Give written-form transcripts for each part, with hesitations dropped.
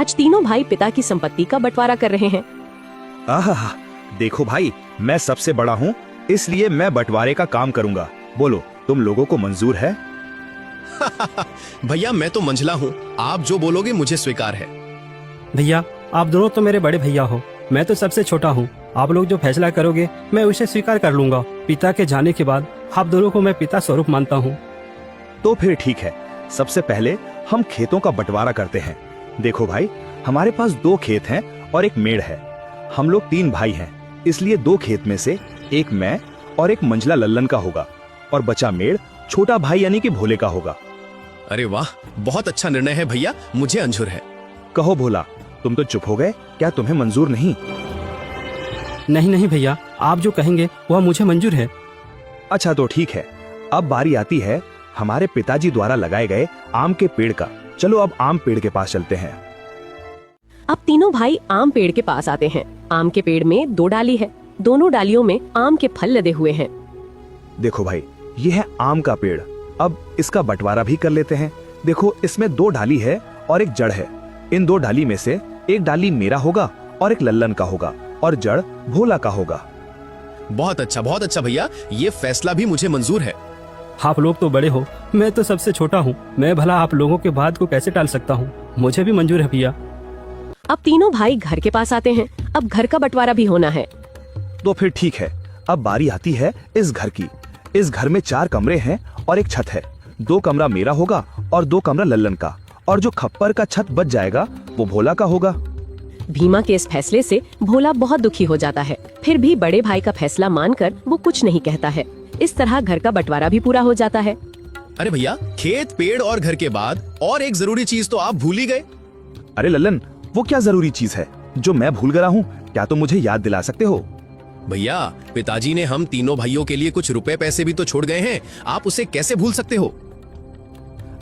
आज तीनों भाई पिता की संपत्ति का बंटवारा कर रहे हैं। आहा, देखो भाई, मैं सबसे बड़ा हूँ, इसलिए मैं बंटवारे का काम करूँगा। बोलो, तुम लोगों को मंजूर है? भैया मैं तो मंझला हूँ, आप जो बोलोगे मुझे स्वीकार है। भैया आप दोनों तो मेरे बड़े भैया हो, मैं तो सबसे छोटा हूँ। आप लोग जो फैसला करोगे मैं उसे स्वीकार कर लूंगा। पिता के जाने के बाद आप दोनों को मैं पिता स्वरूप मानता हूँ। तो फिर ठीक है, सबसे पहले हम खेतों का बंटवारा करते हैं। देखो भाई, हमारे पास 2 खेत हैं और एक मेड़ है। हम लोग 3 भाई हैं, इसलिए 2 खेत में से एक मैं और एक मंझला लल्लन का होगा और बचा मेड़ छोटा भाई यानी कि भोले का होगा। अरे वाह, बहुत अच्छा निर्णय है भैया, मुझे मंजूर है। कहो भोला, तुम तो चुप हो गए, क्या तुम्हें मंजूर नहीं? नहीं भैया, आप जो कहेंगे वह मुझे मंजूर है। अच्छा तो ठीक है, अब बारी आती है हमारे पिताजी द्वारा लगाए गए आम के पेड़ का। चलो अब आम पेड़ के पास चलते हैं। अब तीनों भाई आम पेड़ के पास आते हैं। आम के पेड़ में 2 डाली है, दोनों डालियों में आम के फल लदे हुए हैं। देखो भाई, ये है आम का पेड़। अब इसका बंटवारा भी कर लेते हैं। देखो, इसमें 2 डाली है और एक जड़ है। इन 2 डाली में से एक डाली मेरा होगा और एक लल्लन का होगा और जड़ भोला का होगा। बहुत अच्छा भैया, ये फैसला भी मुझे मंजूर है। आप लोग तो बड़े हो, मैं तो सबसे छोटा हूँ। मैं भला आप लोगों के बात को कैसे टाल सकता हूँ? मुझे भी मंजूर है भैया। अब तीनों भाई घर के पास आते हैं। अब घर का बंटवारा भी होना है। तो फिर ठीक है, अब बारी आती है इस घर की। इस घर में 4 कमरे हैं और एक छत है। 2 कमरा मेरा होगा और 2 कमरा लल्लन का, और जो खप्पर का छत बच जाएगा वो भोला का होगा। भीमा के इस फैसले से भोला बहुत दुखी हो जाता है। फिर भी बड़े भाई का फैसला मानकर वो कुछ नहीं कहता है। इस तरह घर का बंटवारा भी पूरा हो जाता है। अरे भैया, खेत, पेड़ और घर के बाद और एक जरूरी चीज तो आप भूल ही गए। अरे लल्लन, वो क्या जरूरी चीज है जो मैं भूल गया हूँ? क्या तुम मुझे याद दिला सकते हो? भैया, पिताजी ने हम तीनों भाइयों के लिए कुछ रुपए पैसे भी तो छोड़ गए हैं, आप उसे कैसे भूल सकते हो?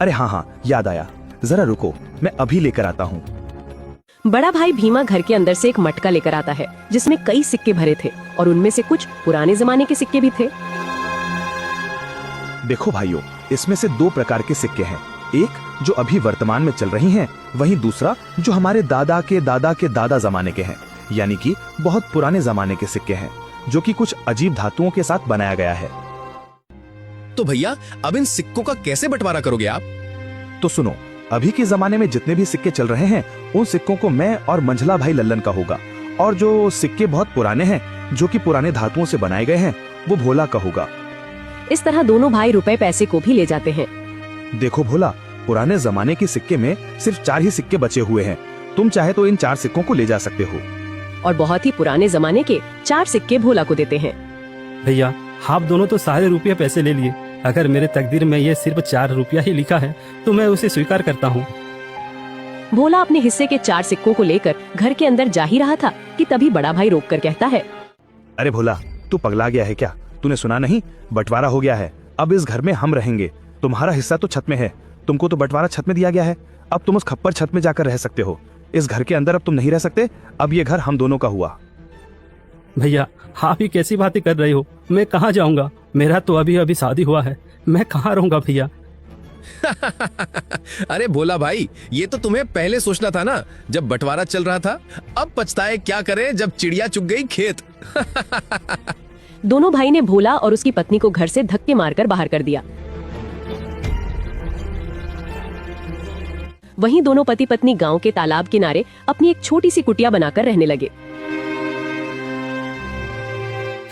अरे हाँ, याद आया, जरा रुको, मैं अभी लेकर आता हूँ। बड़ा भाई भीमा घर के अंदर से एक मटका लेकर आता है जिसमें कई सिक्के भरे थे और उनमें से कुछ पुराने जमाने के सिक्के भी थे। देखो भाइयों, इसमें से 2 प्रकार के सिक्के हैं। एक जो अभी वर्तमान में चल रही हैं, वहीं दूसरा जो हमारे दादा के दादा जमाने के हैं, यानी कि बहुत पुराने जमाने के सिक्के हैं, जो कि कुछ अजीब धातुओं के साथ बनाया गया है। तो भैया, अब इन सिक्कों का कैसे बंटवारा करोगे आप? तो सुनो, अभी के जमाने में जितने भी सिक्के चल रहे हैं, उन सिक्कों को मैं और मंझला भाई लल्लन का होगा, और जो सिक्के बहुत पुराने हैं, जो कि पुराने धातुओं से बनाए गए हैं, वो भोला का होगा। इस तरह दोनों भाई रुपए पैसे को भी ले जाते हैं। देखो भोला, पुराने जमाने के सिक्के में सिर्फ 4 ही सिक्के बचे हुए हैं। तुम चाहे तो इन 4 सिक्कों को ले जा सकते हो। और बहुत ही पुराने जमाने के 4 सिक्के भोला को देते हैं। भैया आप दोनों तो सारे रुपये पैसे ले लिए। अगर मेरे तकदीर में ये सिर्फ 4 रुपया ही लिखा है तो मैं उसे स्वीकार करता हूँ। भोला अपने हिस्से के 4 सिक्कों को लेकर घर के अंदर जा ही रहा था कि तभी बड़ा भाई रोककर कहता है, अरे भोला, तू पगला गया है क्या? तूने सुना नहीं? बंटवारा हो गया है। अब इस घर में हम रहेंगे। तुम्हारा हिस्सा तो छत में है, तुमको तो बंटवारा छत में दिया गया है। अब तुम उस खप्पर छत में जाकर रह सकते हो। इस घर के अंदर अब तुम नहीं रह सकते। अब ये घर हम दोनों का हुआ। भैया आप ही कैसी बातें कर रहे हो? मैं कहाँ जाऊँगा? मेरा तो अभी अभी शादी हुआ है, मैं कहाँ रहूँगा भैया? अरे भोला भाई, ये तो तुम्हें पहले सोचना था ना, जब बंटवारा चल रहा था। अब पछताए क्या करें जब चिड़िया चुग गई खेत। दोनों भाई ने भोला और उसकी पत्नी को घर से धक्के मारकर बाहर कर दिया। वहीं दोनों पति पत्नी गांव के तालाब किनारे अपनी एक छोटी सी कुटिया बनाकर रहने लगे।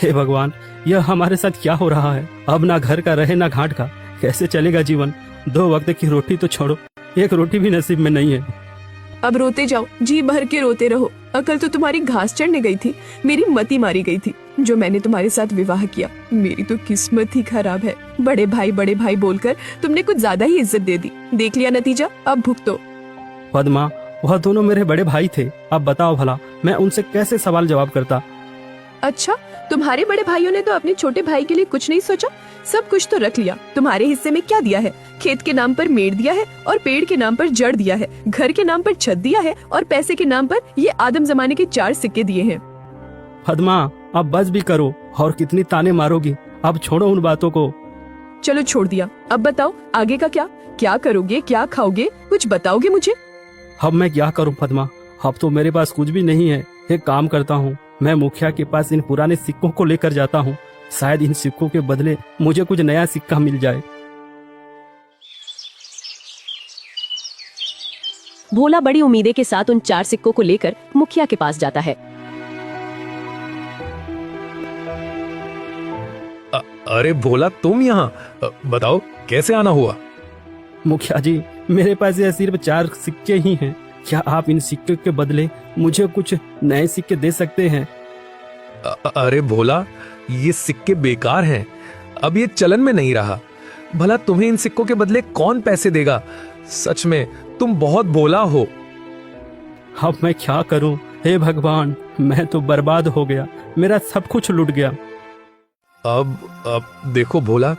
हे भगवान, यह हमारे साथ क्या हो रहा है? अब ना घर का रहे ना घाट का, कैसे चलेगा जीवन? 2 वक्त की रोटी तो छोड़ो, एक रोटी भी नसीब में नहीं है। अब रोते जाओ, जी भर के रोते रहो। अकल तो तुम्हारी घास चढ़ने गई थी, मेरी मती मारी गई थी जो मैंने तुम्हारे साथ विवाह किया। मेरी तो किस्मत ही खराब है। बड़े भाई बोलकर तुमने कुछ ज्यादा ही इज्जत दे दी। देख लिया नतीजा, अब भुगतो। पद्मा, वह दोनों मेरे बड़े भाई थे। अब बताओ भला मैं उनसे कैसे सवाल जवाब करता? अच्छा, तुम्हारे बड़े भाइयों ने तो अपने छोटे भाई के लिए कुछ नहीं सोचा, सब कुछ तो रख लिया। तुम्हारे हिस्से में क्या दिया है? खेत के नाम पर मेड़ दिया है और पेड़ के नाम पर जड़ दिया है, घर के नाम पर छत दिया है और पैसे के नाम पर ये आदम जमाने के 4 सिक्के दिए हैं। पद्मा, अब बस भी करो, और कितनी ताने मारोगी? अब छोड़ो उन बातों को। चलो छोड़ दिया, अब बताओ आगे का क्या? क्या करोगे, क्या खाओगे, कुछ बताओगे मुझे? अब मैं क्या करूं पद्मा, अब तो मेरे पास कुछ भी नहीं है। एक काम करता हूँ, मैं मुखिया के पास इन पुराने सिक्कों को लेकर जाता हूँ। शायद इन सिक्कों के बदले मुझे कुछ नया सिक्का मिल जाए। भोला बड़ी उम्मीदें के साथ उन 4 सिक्कों को लेकर मुखिया के पास जाता है। अरे भोला, तुम यहाँ? बताओ कैसे आना हुआ? मुखिया जी, मेरे पास यह सिर्फ 4 सिक्के ही हैं। क्या आप इन सिक्के के बदले मुझे कुछ नए सिक्के दे सकते हैं? अरे भोला, ये सिक्के बेकार हैं, अब ये चलन में नहीं रहा। भला तुम्हें इन सिक्कों के बदले कौन पैसे देगा? सच में तुम बहुत भोला हो। अब मैं क्या करूं? हे भगवान, मैं तो बर्बाद हो गया, मेरा सब कुछ लुट गया। अब देखो भोला,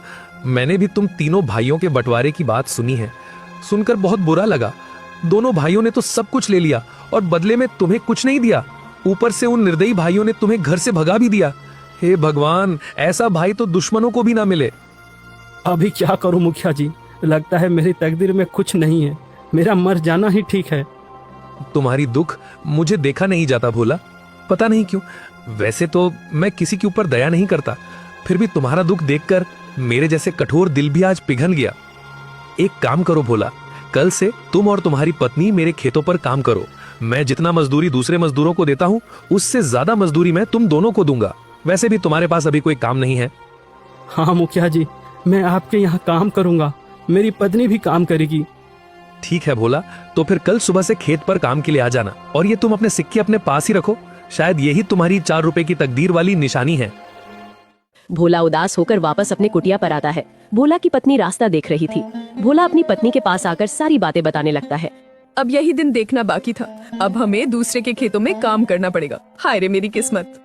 मैंने भी तुम तीनों भाइयों के बंटवारे की बात सुनी है। सुनकर बहुत बुरा लगा। दोनों भाइयों ने तो सब कुछ ले लिया और बदले में तुम्हें कुछ नहीं दिया। ऊपर से उन निर्दयी भाइयों ने तुम्हें घर से भगा भी दिया। हे भगवान, ऐसा भाई तो दुश्मनों को भी ना मिले। अभी क्या करूं मुखिया जी? लगता है मेरी तकदीर में कुछ नहीं है, मेरा मर जाना ही ठीक है। तुम्हारी दुख मुझे देखा नहीं जाता भोला, पता नहीं क्यों। वैसे तो मैं किसी के ऊपर दया नहीं करता, फिर भी तुम्हारा दुख देखकर मेरे जैसे कठोर दिल भी आज पिघल गया। एक काम करो भोला, कल से तुम और तुम्हारी पत्नी मेरे खेतों पर काम करो। मैं जितना मजदूरी दूसरे मजदूरों को देता हूँ, उससे ज्यादा मजदूरी मैं तुम दोनों को दूंगा। वैसे भी तुम्हारे पास अभी कोई काम नहीं है। हाँ मुखिया जी, मैं आपके यहाँ काम करूंगा, मेरी पत्नी भी काम करेगी। ठीक है भोला, तो फिर कल सुबह से खेत पर काम के लिए आ जाना। और ये तुम अपने सिक्के अपने पास ही रखो, शायद यही तुम्हारी 4 रुपए की तकदीर वाली निशानी है। भोला उदास होकर वापस अपने कुटिया पर आता है। भोला की पत्नी रास्ता देख रही थी। भोला अपनी पत्नी के पास आकर सारी बातें बताने लगता है। अब यही दिन देखना बाकी था, अब हमें दूसरे के खेतों में काम करना पड़ेगा। हाय रे मेरी किस्मत।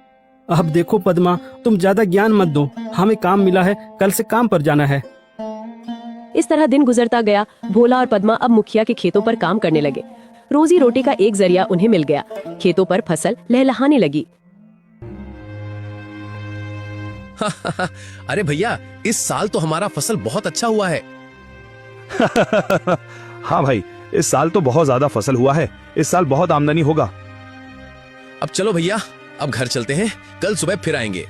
अब देखो पद्मा, तुम ज्यादा ज्ञान मत दो, हमें काम मिला है, कल से काम पर जाना है। इस तरह दिन गुजरता गया। भोला और पद्मा अब मुखिया के खेतों पर काम करने लगे। रोजी रोटी का एक जरिया उन्हें मिल गया। खेतों पर फसल लहलहाने लगी। अरे भैया, इस साल तो हमारा फसल बहुत अच्छा हुआ है। हाँ भाई, इस साल तो बहुत ज्यादा फसल हुआ है। इस साल बहुत आमदनी होगा। अब चलो भैया, अब घर चलते हैं, कल सुबह फिर आएंगे।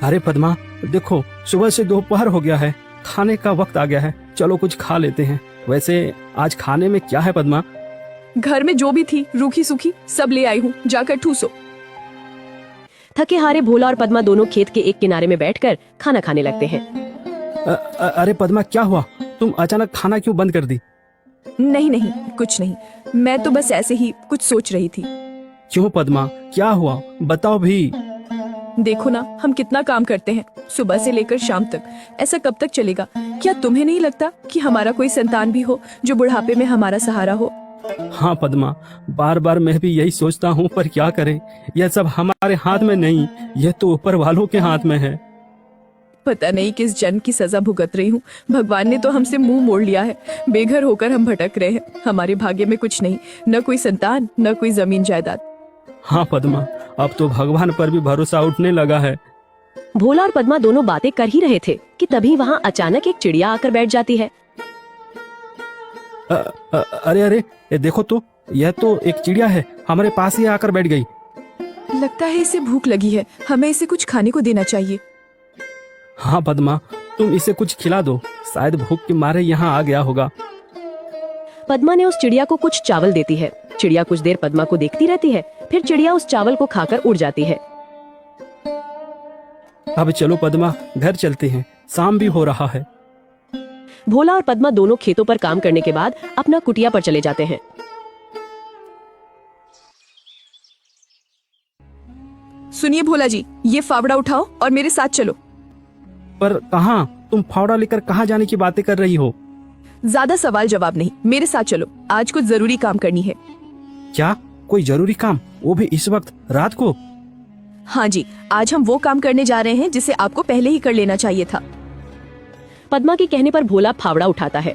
अरे पद्मा, देखो सुबह से दोपहर हो गया है, खाने का वक्त आ गया है, चलो कुछ खा लेते हैं। वैसे आज खाने में क्या है पद्मा? घर में जो भी थी रूखी सूखी सब ले आई हूँ, जाकर ठूसो। थके हारे भोला और पद्मा दोनों खेत के एक किनारे में बैठकर खाना खाने लगते हैं। अरे पद्मा, क्या हुआ? तुम अचानक खाना क्यों बंद कर दी? नहीं नहीं, कुछ नहीं, मैं तो बस ऐसे ही कुछ सोच रही थी। क्यों पद्मा, क्या हुआ? बताओ भी। देखो ना, हम कितना काम करते हैं सुबह से लेकर शाम तक। ऐसा कब तक चलेगा? क्या तुम्हें नहीं लगता कि हमारा कोई संतान भी हो जो बुढ़ापे में हमारा सहारा हो? हाँ पद्मा, बार बार मैं भी यही सोचता हूँ, पर क्या करें, यह सब हमारे हाथ में नहीं, यह तो ऊपर वालों के हाथ में है। पता नहीं किस जन्म की सजा भुगत रही हूँ। भगवान ने तो हमसे मुंह मोड़ लिया है। बेघर होकर हम भटक रहे हैं। हमारे भाग्य में कुछ नहीं, न कोई संतान, न कोई जमीन जायदाद। हाँ पद्मा, अब तो भगवान पर भी भरोसा उठने लगा है। भोला और पद्मा दोनों बातें कर ही रहे थे कि तभी वहाँ अचानक एक चिड़िया आकर बैठ जाती है। अरे अरे, ये देखो तो, यह तो एक चिड़िया है, हमारे पास ही आकर बैठ गई। लगता है इसे भूख लगी है, हमें इसे कुछ खाने को देना चाहिए। हाँ पद्मा, तुम इसे कुछ खिला दो, शायद भूख के मारे यहाँ आ गया होगा। पद्मा ने उस चिड़िया को कुछ चावल देती है। चिड़िया कुछ देर पद्मा को देखती रहती है, फिर चिड़िया उस चावल को खाकर उड़ जाती है। अब चलो पद्मा, घर चलते हैं, शाम भी हो रहा है। भोला और पद्मा दोनों खेतों पर काम करने के बाद अपना कुटिया पर चले जाते हैं। सुनिए भोला जी, ये फावड़ा उठाओ और मेरे साथ चलो। पर कहाँ? तुम फावड़ा लेकर कहाँ जाने की बातें कर रही हो? ज्यादा सवाल जवाब नहीं, मेरे साथ चलो, आज कुछ जरूरी काम करनी है। क्या? कोई जरूरी काम? वो भी इस वक्त रात को? हाँ जी, आज हम वो काम करने जा रहे हैं जिसे आपको पहले ही कर लेना चाहिए था। पद्मा के कहने पर भोला फावड़ा उठाता है।